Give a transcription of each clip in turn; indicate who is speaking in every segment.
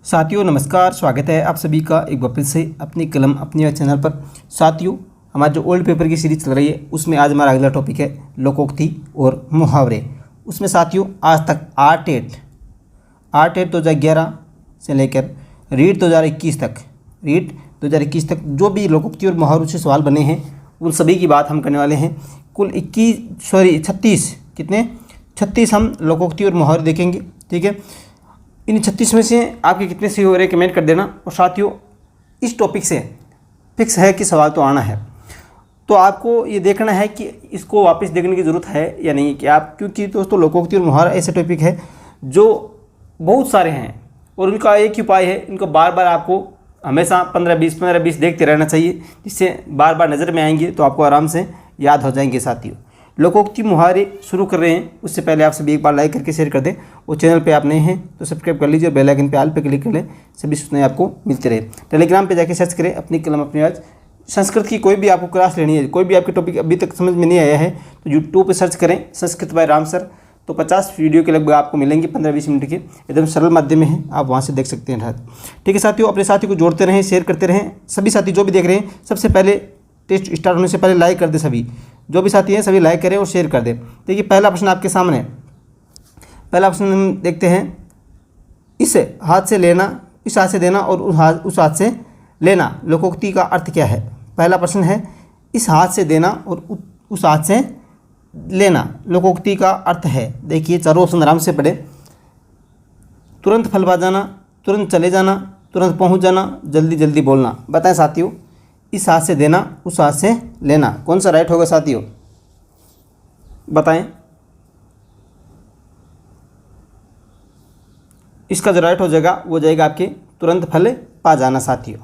Speaker 1: साथियों नमस्कार, स्वागत है आप सभी का एक बार फिर से अपनी कलम अपने चैनल पर। साथियों, हमारा जो ओल्ड पेपर की सीरीज चल रही है उसमें आज हमारा अगला टॉपिक है लोकोक्ति और मुहावरे। उसमें साथियों आज तक आर्ट 2011 से लेकर रीट 2021 तक जो भी लोकोक्ति और मुहावरों से सवाल बने हैं उन सभी की बात हम करने वाले हैं। कुल 36 हम लोकोक्ति और मुहावरे देखेंगे। ठीक है, इन 36 में से आपके कितने सही हो रहे हैं कमेंट कर देना। और साथियों, इस टॉपिक से फिक्स है कि सवाल तो आना है, तो आपको ये देखना है कि इसको वापस देखने की ज़रूरत है या नहीं कि आप, क्योंकि दोस्तों लोकोक्ति और मुहावरा ऐसे टॉपिक है जो बहुत सारे हैं और उनका एक ही उपाय है, इनको बार बार आपको हमेशा 15-20 देखते रहना चाहिए, जिससे बार बार नज़र में आएंगे तो आपको आराम से याद हो जाएंगे। साथियों, लोकोक्ति मुहावरे शुरू कर रहे हैं उससे पहले आप सभी एक बार लाइक करके शेयर कर दें और चैनल पे आप नए हैं तो सब्सक्राइब कर लीजिए और बेल आइकन पे ऑल पे क्लिक कर लें, सभी सूचनाएं आपको मिलती रहे। टेलीग्राम पे जाके सर्च करें अपनी कलम अपनी आवाज़। संस्कृत की कोई भी आपको क्लास लेनी है, कोई भी आपके टॉपिक अभी तक समझ में नहीं आया है तो यूट्यूब पर सर्च करें संस्कृत बाय राम सर, तो 50 वीडियो के लगभग आपको मिलेंगे 15-20 मिनट के, एकदम सरल माध्यम में है, आप वहाँ से देख सकते हैं। ठीक है साथियों, अपने साथी को जोड़ते रहें, शेयर करते रहें। सभी साथी जो भी देख रहे हैं सबसे पहले टेस्ट स्टार्ट होने से पहले लाइक कर दें, सभी जो भी साथी हैं सभी लाइक करें और शेयर कर दें। देखिए पहला प्रश्न आपके सामने, पहला प्रश्न हम देखते हैं। इस हाथ से लेना, इस हाथ से देना और उस हाथ से लेना लोकोक्ति का अर्थ क्या है? पहला प्रश्न है इस हाथ से देना और उस हाथ से लेना लोकोक्ति का अर्थ है। देखिए चारों ऑप्शन आराम से पढ़े। तुरंत फल पा जाना, तुरंत चले जाना, तुरंत पहुंच जाना, जल्दी जल्दी बोलना। बताएं साथियों, इस हाथ से देना उस हाथ से लेना कौन सा राइट होगा साथियों? बताएं। इसका जो राइट हो जाएगा वो जाएगा आपके तुरंत फल पा जाना। साथियों,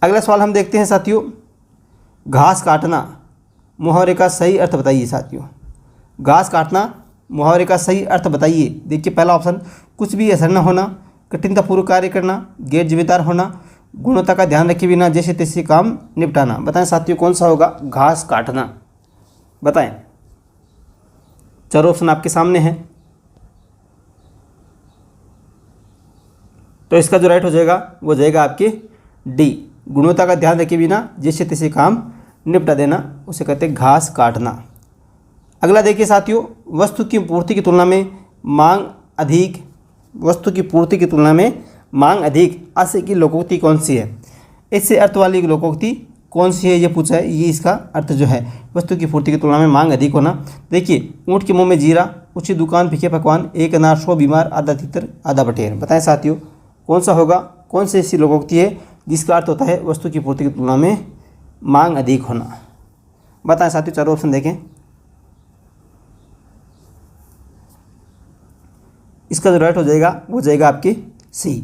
Speaker 1: अगला सवाल हम देखते हैं। साथियों, घास काटना मुहावरे का सही अर्थ बताइए। साथियों, घास काटना मुहावरे का सही अर्थ बताइए। देखिए पहला ऑप्शन, कुछ भी असर न होना, कठिनतापूर्वक कार्य करना, गैर जिम्मेदार होना, गुणवत्ता का ध्यान रखे बिना जैसे तैसे काम निपटाना। बताएं साथियों कौन सा होगा घास काटना? बताएं। चारों ऑप्शन आपके सामने हैं, तो इसका जो राइट हो जाएगा वो जाएगा आपके डी, गुणवत्ता का ध्यान रखे बिना जैसे तैसे काम निपटा देना, उसे कहते हैं घास काटना। अगला देखिए साथियों, वस्तु की पूर्ति की तुलना में मांग अधिक, वस्तु की पूर्ति की तुलना में मांग अधिक ऐसे की लोकोक्ति कौन सी है? इससे अर्थ वाली लोकोक्ति कौन सी है ये पूछा है। ये इसका अर्थ जो है वस्तु की पूर्ति की तुलना में मांग अधिक होना। देखिए ऊँट के मुंह में जीरा, ऊँची दुकान फीके पकवान, एक अनार 100 बीमार, आधा तितर आधा बटेर। बताएं साथियों कौन सा होगा, कौन सी ऐसी लोकोक्ति है जिसका अर्थ होता है वस्तु की पूर्ति की तुलना में मांग अधिक होना? बताएं साथियों, चारों ऑप्शन देखें। इसका जो राइट हो जाएगा वो जाएगा आपके सी,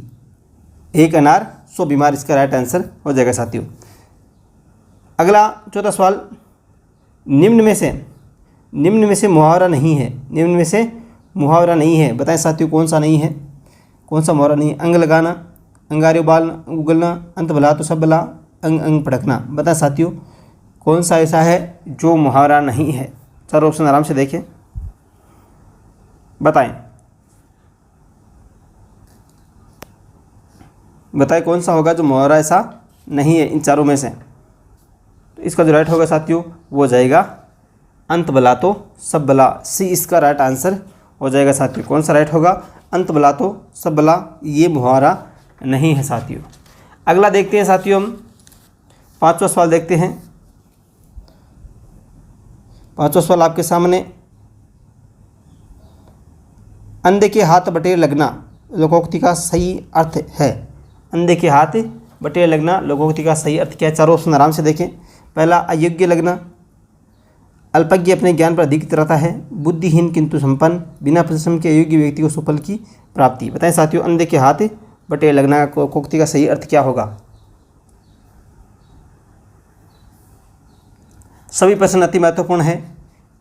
Speaker 1: एक अनार 100 बीमार, इसका राइट आंसर हो जाएगा। साथियों अगला चौथा सवाल, निम्न में से मुहावरा नहीं है, निम्न में से मुहावरा नहीं है। बताएं साथियों कौन सा नहीं है, कौन सा मुहावरा नहीं है? अंग लगाना, अंगारे उबालना, उगलना, अंत भला तो सब भला, अंग अंग पटकना। बताएं साथियों कौन सा ऐसा है जो मुहावरा नहीं है? चारों ऑप्शन आराम से देखें, बताएं। बताएं कौन सा होगा जो मुहावरा ऐसा नहीं है इन चारों में से? तो इसका जो राइट होगा साथियों वो जाएगा अंत भला तो सब भला, सी इसका राइट आंसर हो जाएगा। साथियों कौन सा राइट होगा? अंत भला तो सब भला, ये मुहावरा नहीं है। साथियों अगला देखते हैं। साथियों हम पांचवा सवाल देखते हैं। पांचवा सवाल आपके सामने, अंधे के हाथ बटेर लगना लोकोक्ति का सही अर्थ है। अंधे के हाथ बटेर लगना लोकोक्ति का सही अर्थ क्या है? चारों ऑप्शन आराम से देखें। पहला, अयोग्य लगना, अल्पज्ञ अपने ज्ञान पर अधिक रहता है, बुद्धिहीन किंतु संपन्न, बिना परिश्रम के अयोग्य व्यक्ति को सुफल की प्राप्ति। बताएं साथियों अंधे के हाथ बटेर लगना लोकोक्ति का सही अर्थ क्या होगा? सभी प्रश्न अति महत्वपूर्ण है।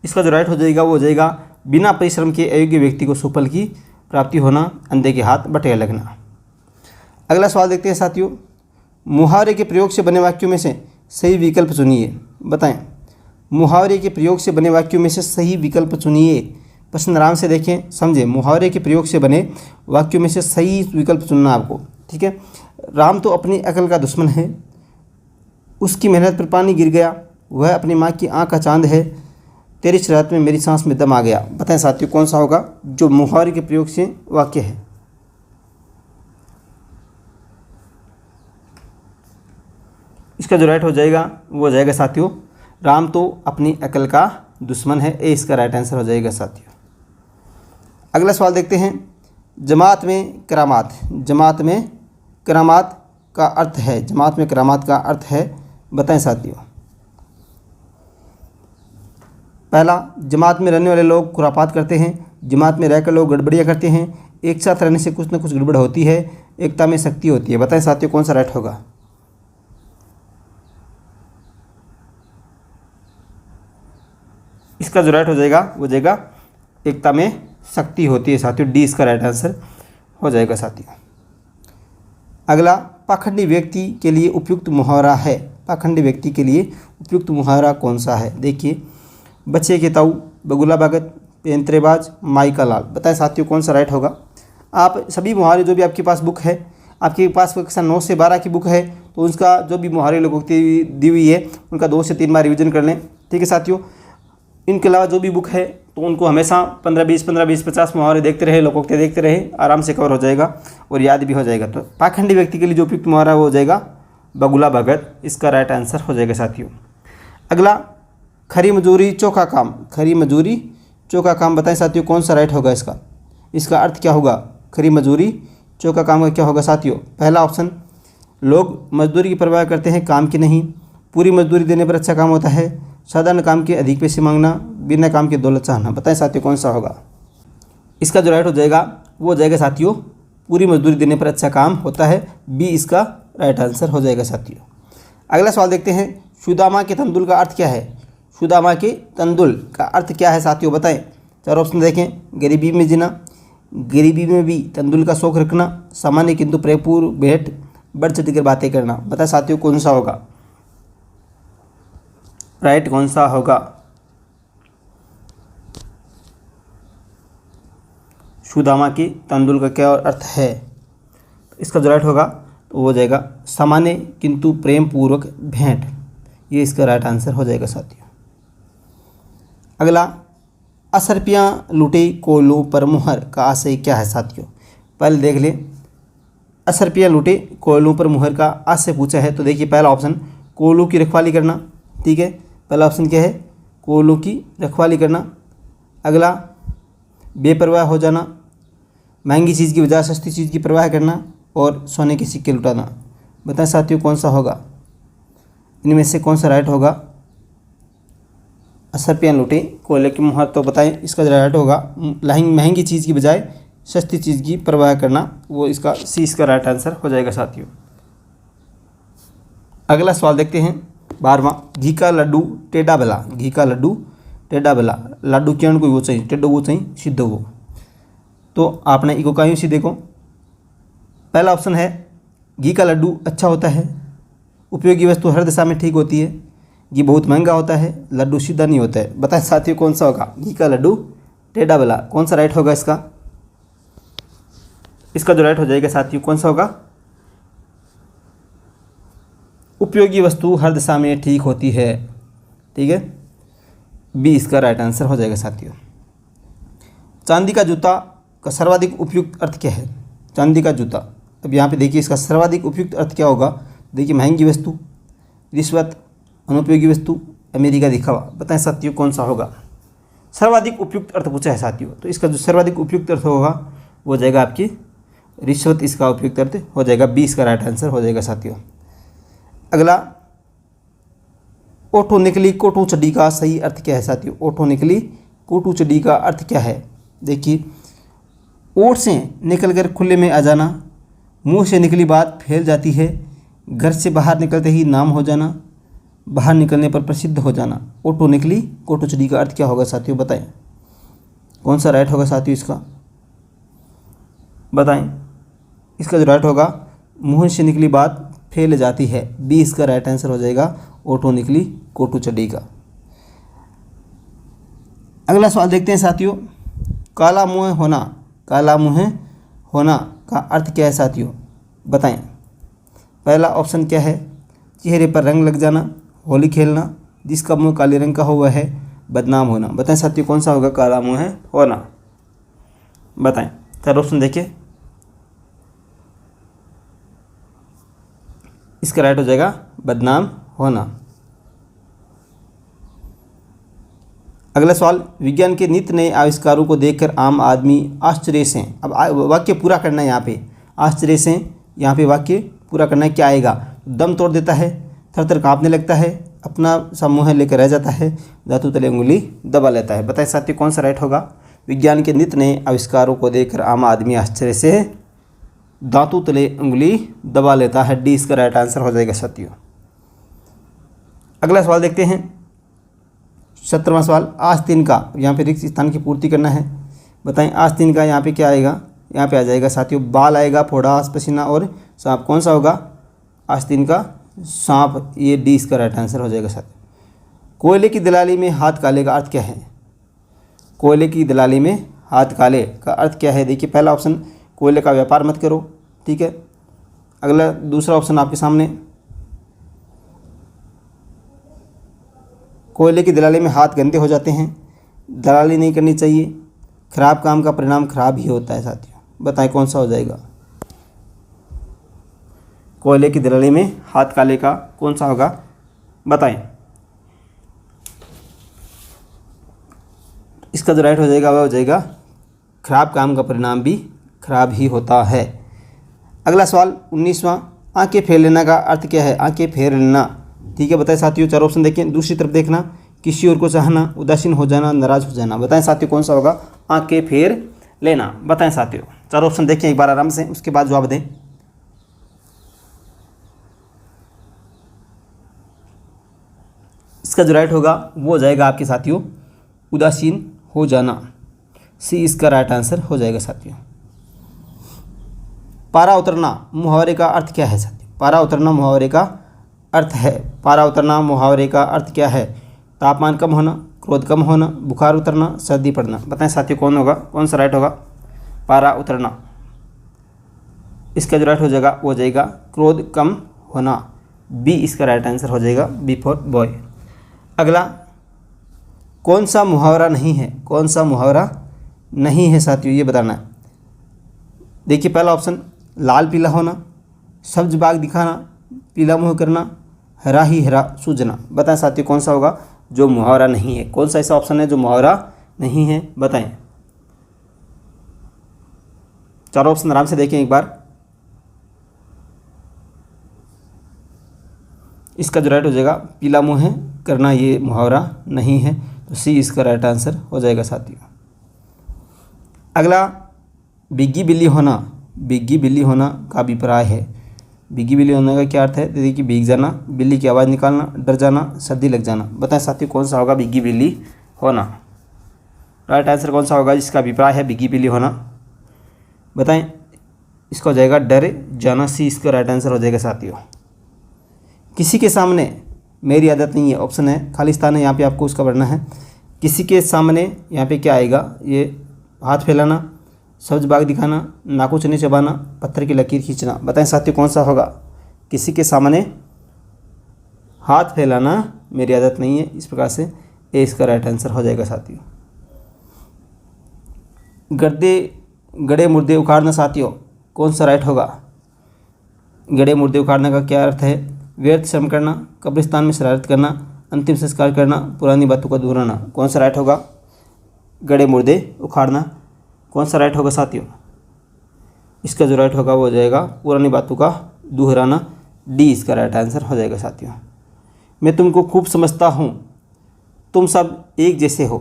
Speaker 1: इसका जो राइट हो जाएगा वो हो जाएगा बिना परिश्रम के अयोग्य व्यक्ति को सुफल की प्राप्ति होना, अंधे के हाथ बटेर लगना। अगला सवाल देखते हैं साथियों, मुहावरे के प्रयोग से बने वाक्यों में से सही विकल्प चुनिए। बताएं मुहावरे के प्रयोग से बने वाक्यों में से सही विकल्प चुनिए। प्रश्न आराम से देखें, समझें। मुहावरे के प्रयोग से बने वाक्यों में से सही विकल्प चुनना आपको, ठीक है। राम तो अपनी अकल का दुश्मन है, उसकी मेहनत पर पानी गिर गया, वह अपनी माँ की आँख का चांद है, तेरी शरारत में मेरी सांस में दम आ गया। बताएं साथियों कौन सा होगा जो मुहावरे के प्रयोग से वाक्य है। इसका जो राइट हो जाएगा वो हो जाएगा साथियों, राम तो अपनी अकल का दुश्मन है। ए इसका राइट आंसर हो जाएगा साथियों। अगला सवाल देखते हैं। जमात में करामात, जमात में करामात का अर्थ है, जमात में करामात का अर्थ है, बताएं साथियों। पहला, जमात में रहने वाले लोग खुरापात करते हैं, जमात में रहकर लोग गड़बड़ियाँ करते हैं, एक साथ रहने से कुछ न कुछ गड़बड़ होती है, एकता में शक्ति होती है। बताएं साथियों कौन सा राइट होगा। इसका जो राइट हो जाएगा वो हो जाएगा एकता में शक्ति होती है साथियों। डी इसका राइट आंसर हो जाएगा साथियों। अगला, पाखंडी व्यक्ति के लिए उपयुक्त मुहावरा है, पाखंडी व्यक्ति के लिए उपयुक्त मुहावरा कौन सा है। देखिए, बच्चे के ताऊ, बगुला भगत, पेंतरेबाज, माई का लाल। बताएं साथियों कौन सा राइट होगा। आप सभी मुहावरे जो भी आपके पास बुक है, आपके पास कक्षा 9 से 12 की बुक है, तो उसका जो भी मुहावरे लोकोक्ति दी हुई है उनका 2 से 3 बार रिविजन कर लें, ठीक है साथियों। इनके अलावा जो भी बुक है तो उनको हमेशा 15-20 50 मुहावरे देखते रहे, लोकोक्ति देखते रहे, आराम से कवर हो जाएगा और याद भी हो जाएगा। तो पाखंडी व्यक्ति के लिए जो उपयुक्त मुहावरा वो हो जाएगा बगुला भगत, इसका राइट आंसर हो जाएगा साथियों। अगला, खरी मजूरी चौका काम, खरी मजूरी चौका काम। बताएं साथियों कौन सा राइट होगा इसका, इसका अर्थ क्या होगा। खरी मजूरी चौका काम का क्या होगा साथियों। पहला ऑप्शन, लोग मजदूरी की परवाह करते हैं, काम की नहीं, पूरी मजदूरी देने पर अच्छा काम होता है, साधारण काम के अधिक पैसे मांगना, बिना काम के दौलत चाहना। बताएं साथियों कौन सा होगा। इसका जो राइट हो जाएगा वो हो जाएगा साथियों, पूरी मजदूरी देने पर अच्छा काम होता है। बी इसका राइट आंसर हो जाएगा साथियों। अगला सवाल देखते हैं। सुदामा के तंदुल का अर्थ क्या है। सुदामा के तंदुल का अर्थ क्या है साथियों, बताएं। 4 ऑप्शन देखें। गरीबी में जीना, गरीबी में भी तंदुल का शौक रखना, सामान्य किंतु प्रेमपूर्ण भेंट, बढ़ चढ़ कर बातें करना। बताएं साथियों कौन सा होगा, राइट कौन सा होगा। सुदामा की तंदुल का क्या अर्थ है। इसका जो राइट होगा तो वो हो जाएगा सामान्य किंतु प्रेम पूर्वक भेंट, ये इसका राइट आंसर हो जाएगा साथियों। अगला, असरपियाँ लूटे कोयलों पर मुहर का आशय क्या है साथियों। पहले देख लें, असरपियाँ लूटे कोयलों पर मुहर का आशय पूछा है। तो देखिए, पहला ऑप्शन कोयलों की रखवाली करना, ठीक है। पहला ऑप्शन क्या है, कोयलों की रखवाली करना। अगला, बेपरवाह हो जाना, महंगी चीज़ की बजाय सस्ती चीज़ की परवाह करना, और सोने के सिक्के लुटाना। बताएं साथियों कौन सा होगा, इनमें से कौन सा राइट होगा। असरपियाँ लूटे कोयले की मुहर, तो बताएं इसका जो राइट होगा महंगी चीज़ की बजाय सस्ती चीज़ की परवाह करना, वो इसका सी इसका राइट आंसर हो जाएगा साथियों। अगला सवाल देखते हैं 12वां। घी का लड्डू टेढ़ा भला, घी का लड्डू टेढ़ा भला, लाडू क्यों कोई वो चाहिए, टेढ़ो वो चाहिए सीधो वो। तो आपने इको का यूँ सीधे को। पहला ऑप्शन है घी का लड्डू अच्छा होता है, उपयोगी वस्तु हर दिशा में ठीक होती है, घी बहुत महंगा होता है, लड्डू सीधा नहीं होता है। बताएं साथियों कौन सा होगा। घी का लड्डू टेढ़ा भला, कौन सा राइट होगा इसका। इसका जो राइट हो जाएगा साथियों कौन सा होगा, उपयोगी वस्तु हर दिशा में ठीक होती है, ठीक है। बी इसका राइट आंसर हो जाएगा साथियों। चांदी का जूता का सर्वाधिक उपयुक्त अर्थ क्या है। चांदी का जूता, अब यहाँ पे देखिए इसका सर्वाधिक उपयुक्त अर्थ क्या होगा। देखिए, महंगी वस्तु, रिश्वत, अनुपयोगी वस्तु, अमेरिका दिखावा। बताएं साथियों कौन सा होगा। सर्वाधिक उपयुक्त अर्थ पूछा है साथियों, तो इसका जो सर्वाधिक उपयुक्त अर्थ होगा वो हो जाएगा आपकी रिश्वत, इसका उपयुक्त अर्थ हो जाएगा बी इसका राइट आंसर हो जाएगा साथियों। अगला, ओठो निकली कोटू चड्डी का सही अर्थ क्या है साथियों। ओठो निकली कोटू चड्डी का अर्थ क्या है। देखिए, ओठ से निकलकर खुले में आ जाना, मुंह से निकली बात फैल जाती है, घर से बाहर निकलते ही नाम हो जाना, बाहर निकलने पर प्रसिद्ध हो जाना। ओठो निकली कोटू चड्डी का अर्थ क्या होगा साथियों, बताएं कौन सा राइट होगा साथियों इसका, बताएं। इसका जो राइट होगा मुंह से निकली बात फैल जाती है, बी इसका राइट आंसर हो जाएगा ओठो निकली कोटू चड्डी का। अगला सवाल देखते हैं साथियों काला मुँह होना, काला मुँह होना का अर्थ क्या है साथियों, बताएं। पहला ऑप्शन क्या है, चेहरे पर रंग लग जाना, होली खेलना, जिसका मुंह काले रंग का हो वह है बदनाम होना। बताएं साथियों कौन सा होगा काला मुँह होना, बताएं। चार ऑप्शन देखिए, इसका राइट हो जाएगा बदनाम होना। अगला सवाल, विज्ञान के नित्य नए आविष्कारों को देखकर आम आदमी आश्चर्य से, अब वाक्य पूरा करना है यहाँ पे, आश्चर्य से यहाँ पे वाक्य पूरा करना है, क्या आएगा, दम तोड़ देता है, थर थर काँपने लगता है, अपना सा मुँह लेकर रह जाता है, दांतों तले उंगली दबा लेता है। बताइए साथियों कौन सा राइट होगा। विज्ञान के नित्य नए आविष्कारों को देखकर आम आदमी आश्चर्य से दांतों तले उंगली दबा लेता है, डी इसका राइट आंसर हो जाएगा साथियों। अगला सवाल देखते हैं, 17वां सवाल, आस्तीन का, यहाँ पे रिक्त स्थान की पूर्ति करना है। बताएं आस्तीन का यहाँ पे क्या आएगा, यहाँ पे आ जाएगा साथियों बाल आएगा, फोड़ा, पसीना और सांप। कौन सा होगा आस्तीन का, सांप, ये डी इसका राइट आंसर हो जाएगा साथियों। कोयले की दलाली में हाथ काले का अर्थ क्या है, कोयले की दलाली में हाथ काले का अर्थ क्या है। देखिए पहला ऑप्शन, कोयले का व्यापार मत करो, ठीक है। अगला दूसरा ऑप्शन आपके सामने, कोयले की दलाली में हाथ गंदे हो जाते हैं, दलाली नहीं करनी चाहिए, खराब काम का परिणाम खराब ही होता है साथियों। बताएं कौन सा हो जाएगा, कोयले की दलाली में हाथ काले का कौन सा होगा, बताएं। इसका जो राइट हो जाएगा वह हो जाएगा खराब काम का परिणाम भी खराब ही होता है। अगला सवाल 19वां, आंखें फेर लेना का अर्थ क्या है, आंखें फेर लेना, ठीक है। बताएं साथियों चार ऑप्शन देखें, दूसरी तरफ देखना, किसी और को चाहना, उदासीन हो जाना, नाराज हो जाना। बताएं साथियों कौन सा होगा आंखें फेर लेना। बताएं साथियों, चार ऑप्शन देखें एक बार आराम से, उसके बाद जवाब दें। इसका जो राइट होगा वो हो जाएगा आपके साथियों उदासीन हो जाना, सी इसका राइट आंसर हो जाएगा साथियों। पारा उतरना मुहावरे का अर्थ क्या है साथियों, पारा उतरना मुहावरे का अर्थ है, पारा उतरना मुहावरे का अर्थ क्या है, तापमान कम होना, क्रोध कम होना, बुखार उतरना, सर्दी पड़ना। बताएं साथियों कौन होगा, कौन सा राइट होगा, पारा उतरना। इसका जो राइट हो जाएगा वो हो जाएगा क्रोध कम होना, बी इसका राइट आंसर हो जाएगा, बी फॉर बॉय। अगला, कौन सा मुहावरा नहीं है, कौन सा मुहावरा नहीं है साथियों ये बताना है। देखिए पहला ऑप्शन, लाल पीला होना, सब्ज बाग दिखाना, पीला मुँह करना, हरा ही हरा सूझना। बताएं साथियों कौन सा होगा जो मुहावरा नहीं है, कौन सा ऐसा ऑप्शन है जो मुहावरा नहीं है, बताएं। चारों ऑप्शन आराम से देखें एक बार। इसका जो राइट हो जाएगा पीला मुँह करना, ये मुहावरा नहीं है, तो सी इसका राइट आंसर हो जाएगा साथियों। अगला, बिग्गी बिल्ली होना, बिग्गी बिल्ली होना का अभिप्राय है। बिग्गी बिल्ली होने का क्या अर्थ है, देखिए भीग जाना, बिल्ली की आवाज़ निकालना, डर जाना, सर्दी लग जाना। बताएं साथियों कौन सा होगा बिग्गी बिल्ली होना, राइट आंसर कौन सा होगा जिसका अभिप्राय है बिग्गी बिल्ली होना। बताएं, इसका हो जाएगा डर जाना, सी इसका राइट आंसर हो जाएगा साथियों। किसी के सामने मेरी आदत नहीं है, ऑप्शन है खाली स्थान है, यहाँ पे आपको उसका पढ़ना है। किसी के सामने यहाँ पे क्या आएगा, ये हाथ फैलाना, सब्ज बाग दिखाना, नाखून चने चबाना, पत्थर की लकीर खींचना। बताएं साथियों कौन सा होगा, किसी के सामने हाथ फैलाना मेरी आदत नहीं है, इस प्रकार से ए इसका राइट आंसर हो जाएगा साथियों। गड़े मुर्दे उखाड़ना साथियों कौन सा राइट होगा, गड़े मुर्दे उखाड़ने का क्या अर्थ है, व्यर्थ श्रम करना, कब्रिस्तान में शरारत करना, अंतिम संस्कार करना, पुरानी बातों का दोहराना। कौन सा राइट होगा, गड़े मुर्दे उखाड़ना, कौन सा राइट होगा साथियों। इसका जो राइट होगा वो हो जाएगा पुरानी बातों का दोहराना, डी इसका राइट आंसर हो जाएगा साथियों। मैं तुमको खूब समझता हूँ, तुम सब एक जैसे हो,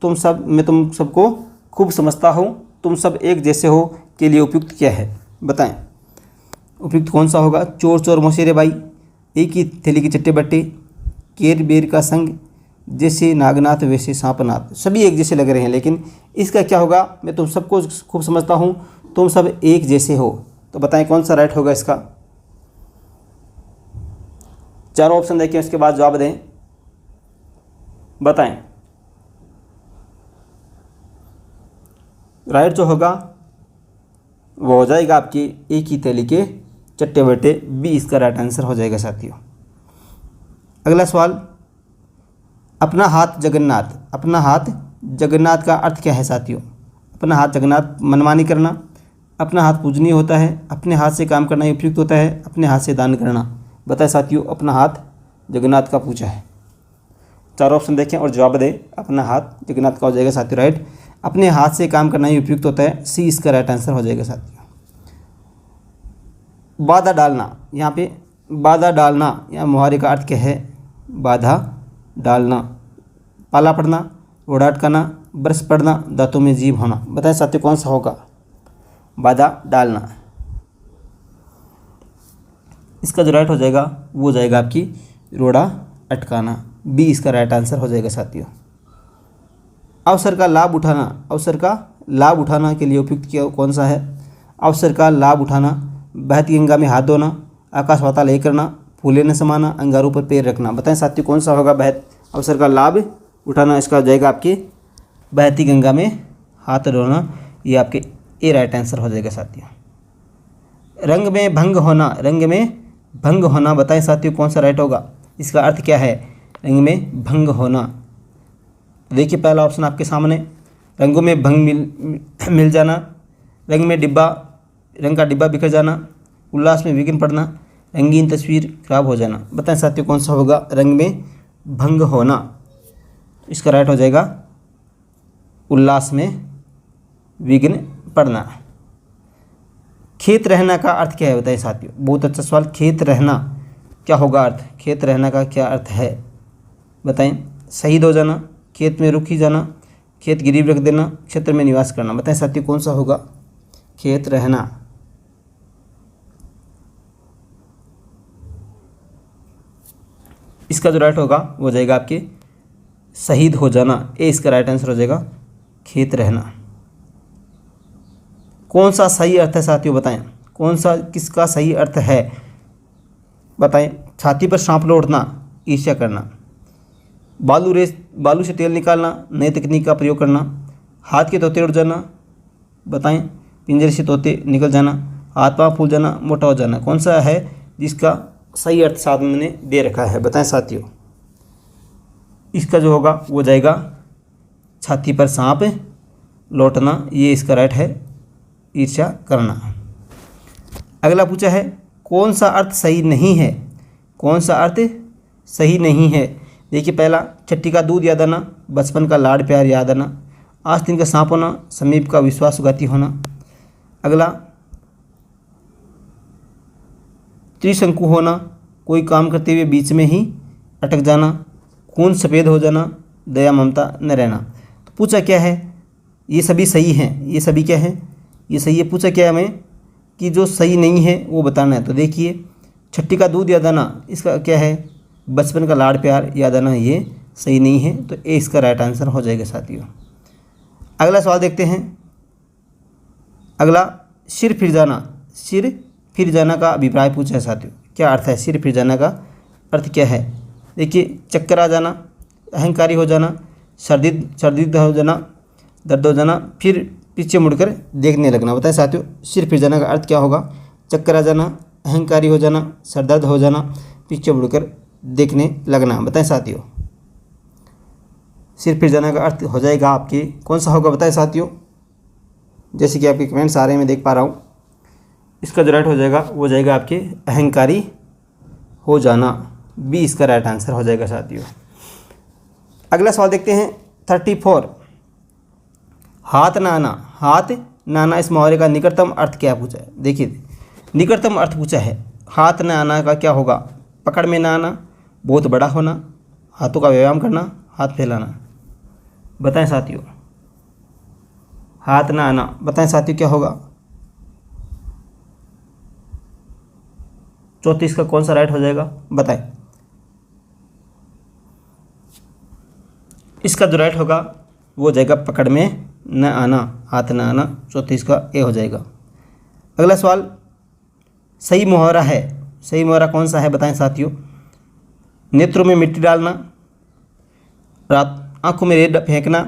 Speaker 1: मैं तुम सबको खूब समझता हूँ, तुम सब एक जैसे हो के लिए उपयुक्त क्या है। बताएं उपयुक्त कौन सा होगा, चोर चोर मौसेरे बाई, एक ही थैली के चट्टे बट्टे, केर बेर का संग, जैसे नागनाथ वैसे सांपनाथ। सभी एक जैसे लग रहे हैं, लेकिन इसका क्या होगा, मैं तुम सबको खूब समझता हूँ, तुम सब एक जैसे हो। तो बताएं कौन सा राइट होगा इसका। चारों ऑप्शन देखें उसके बाद जवाब दें, बताएं। राइट जो होगा वो हो जाएगा आपकी एक ही तेली के चट्टे बट्टे बी, इसका राइट आंसर हो जाएगा साथियों। अगला सवाल, अपना हाथ जगन्नाथ। अपना हाथ जगन्नाथ का अर्थ क्या है साथियों? अपना हाथ जगन्नाथ मनमानी करना, अपना हाथ पूजनीय होता है, अपने हाथ से काम करना उपयुक्त होता है, अपने हाथ से दान करना। बताए साथियों, अपना हाथ जगन्नाथ का पूजा है। चारों ऑप्शन देखें और जवाब दें। अपना हाथ जगन्नाथ का हो जाएगा साथियों राइट। अपने हाथ से काम करना ही उपयुक्त होता है, सी इसका राइट आंसर हो जाएगा साथियों। बाधा डालना, यहाँ पे बाधा डालना या मुहावरे का अर्थ क्या है? बाधा डालना, पाला पड़ना, रोड़ा अटकाना, बरस पड़ना, दांतों में जीभ होना। बताएं साथियों कौन सा होगा? बाधा डालना। इसका जो राइट हो जाएगा वो हो जाएगा आपकी रोड़ा अटकाना, बी इसका राइट आंसर हो जाएगा साथियों। अवसर का लाभ उठाना, अवसर का लाभ उठाना के लिए उपयुक्त क्या कौन सा है? अवसर का लाभ उठाना, बहती गंगा में हाथ धोना, आकाश पाताल एक करना, फूले न समाना, अंगारों पर पैर रखना। बताएं साथियों कौन सा होगा? अवसर का लाभ उठाना, इसका हो जाएगा आपके बहती गंगा में हाथ धोना, ये आपके ए राइट आंसर हो जाएगा साथियों। रंग में भंग होना, रंग में भंग होना, बताएं साथियों कौन सा राइट होगा? इसका अर्थ क्या है? रंग में भंग होना। देखिए पहला ऑप्शन आपके सामने, रंगों में भंग मिल जाना, रंग का डिब्बा बिखर जाना, उल्लास में विघ्न पड़ना, रंगीन तस्वीर खराब हो जाना। बताएं साथियों कौन सा होगा? रंग में भंग होना, इसका राइट हो जाएगा उल्लास में विघ्न पड़ना। खेत रहना का अर्थ क्या है? बताएं साथियों, बहुत अच्छा सवाल। खेत रहना क्या होगा अर्थ? खेत रहना का क्या अर्थ है बताएं? शहीद हो जाना, खेत में रुक ही जाना, खेत गिरीव रख देना, क्षेत्र में निवास करना। बताएं साथियों कौन सा होगा? खेत रहना। इसका जो राइट होगा वो हो जाएगा आपके शहीद हो जाना, ए इसका राइट आंसर हो जाएगा खेत रहना। कौन सा सही अर्थ है साथियों? बताएं कौन सा किसका सही अर्थ है बताएं? छाती पर सांप लौटना, ईर्ष्या करना, बालू से तेल निकालना, नई तकनीक का प्रयोग करना, हाथ के तोते उड़ जाना, बताएं पिंजरे से तोते निकल जाना, हाथ पाँव फूल जाना, मोटा हो जाना। कौन सा है जिसका सही अर्थ साथ में मैंने दे रखा है? बताएं साथियों। इसका जो होगा वो जाएगा छाती पर सांप लौटना, ये इसका राइट है, ईर्ष्या करना। अगला पूछा है कौन सा अर्थ सही नहीं है? कौन सा अर्थ सही नहीं है? देखिए पहला, छठी का दूध याद आना, बचपन का लाड प्यार याद आना, आस्तीन का सांप होना, समीप का विश्वासघाती होना। अगला, त्रिशंकु होना, कोई काम करते हुए बीच में ही अटक जाना, खून सफ़ेद हो जाना, दया ममता न रहना। तो पूछा क्या है? ये सभी सही हैं। ये सभी क्या है? ये सही है। पूछा क्या है हमें कि जो सही नहीं है वो बताना है। तो देखिए छठी का दूध याद आना, इसका क्या है? बचपन का लाड़ प्यार याद आना, ये सही नहीं है, तो ए इसका राइट आंसर हो जाएगा साथियों। अगला सवाल देखते हैं। अगला, सिर फिर जाना। सिर फिर जाना का अभिप्राय पूछा है साथियों, क्या अर्थ है? सिर फिर जाना का अर्थ क्या है? देखिए चक्कर आ जाना, अहंकारी हो जाना, सर्दी हो जाना, दर्द हो जाना, फिर पीछे मुड़कर देखने लगना। बताएं साथियों सिर फिर जाना का अर्थ क्या होगा? चक्कर आ जाना, अहंकारी हो जाना, सर दर्द हो जाना, पीछे मुड़कर देखने लगना। बताएं साथियों सिर फिर जाने का अर्थ हो जाएगा आपके कौन सा होगा? बताएं साथियों। जैसे कि आपके कमेंट्स आ रहे हैं, मैं देख पा रहा हूँ। इसका जो राइट हो जाएगा वो जाएगा आपके अहंकारी हो जाना, बी इसका राइट आंसर हो जाएगा साथियों। अगला सवाल देखते हैं 34। हाथ ना आना। हाथ ना आना इस मुहावरे का निकटतम अर्थ क्या पूछा है? देखिए निकटतम अर्थ पूछा है, हाथ ना आना का क्या होगा? पकड़ में ना आना, बहुत बड़ा होना, हाथों का व्यायाम करना, हाथ फैलाना। बताएं साथियों हाथ ना आना, बताएं साथियों क्या होगा? 34 का कौन सा राइट हो जाएगा? बताएं। इसका जो राइट होगा वो हो जाएगा पकड़ में न आना, हाथ न आना, 34 का ए हो जाएगा। अगला सवाल, सही मुहावरा है। सही मुहावरा कौन सा है? बताएं साथियों। नेत्रों में मिट्टी डालना, रात आंखों में रेत फेंकना,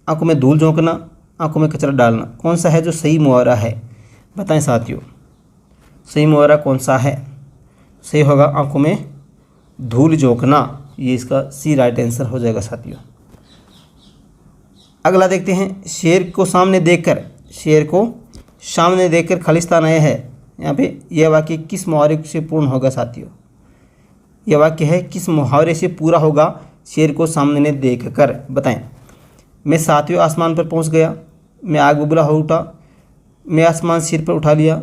Speaker 1: आंखों में धूल झोंकना, आंखों में कचरा डालना कौन सा है जो सही मुहावरा है, बताएं साथियों। सही मुहावरा कौन सा है? सही होगा आंखों में धूल झोंकना, ये इसका सी राइट आंसर हो जाएगा साथियों। अगला देखते हैं, शेर को सामने देखकर खालिस्तान आया है। यहाँ पे यह वाक्य किस मुहावरे से पूर्ण होगा साथियों? यह वाक्य है किस मुहावरे से पूरा होगा? शेर को सामने देखकर, बताएं। मैं सातवें आसमान पर पहुँच गया, मैं आग बबूला हो उठा, मैं आसमान सिर पर उठा लिया,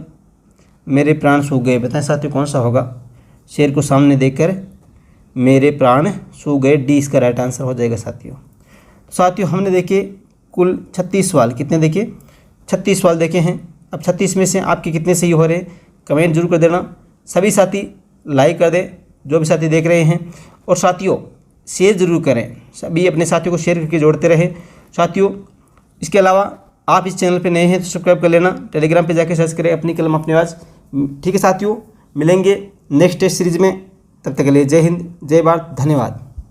Speaker 1: मेरे प्राण सूख गए। बताएं साथियों कौन सा होगा? शेर को सामने देखकर मेरे प्राण सूख गए, डी इसका राइट आंसर हो जाएगा साथियों हमने देखे कुल 36 सवाल, कितने देखे? 36 सवाल देखे हैं। अब 36 में से आपके कितने सही हो रहे हैं कमेंट जरूर कर देना। सभी साथी लाइक कर दें जो भी साथी देख रहे हैं, और साथियों शेयर ज़रूर करें, सभी अपने साथियों को शेयर करके जोड़ते रहें साथियों। इसके अलावा आप इस चैनल पे नए हैं तो सब्सक्राइब कर लेना, टेलीग्राम पे जाके सर्च करें अपनी कलम अपनी आवाज़। ठीक है साथियों, मिलेंगे नेक्स्ट टेस्ट सीरीज़ में, तब तक के लिए जय हिंद, जय भारत, धन्यवाद।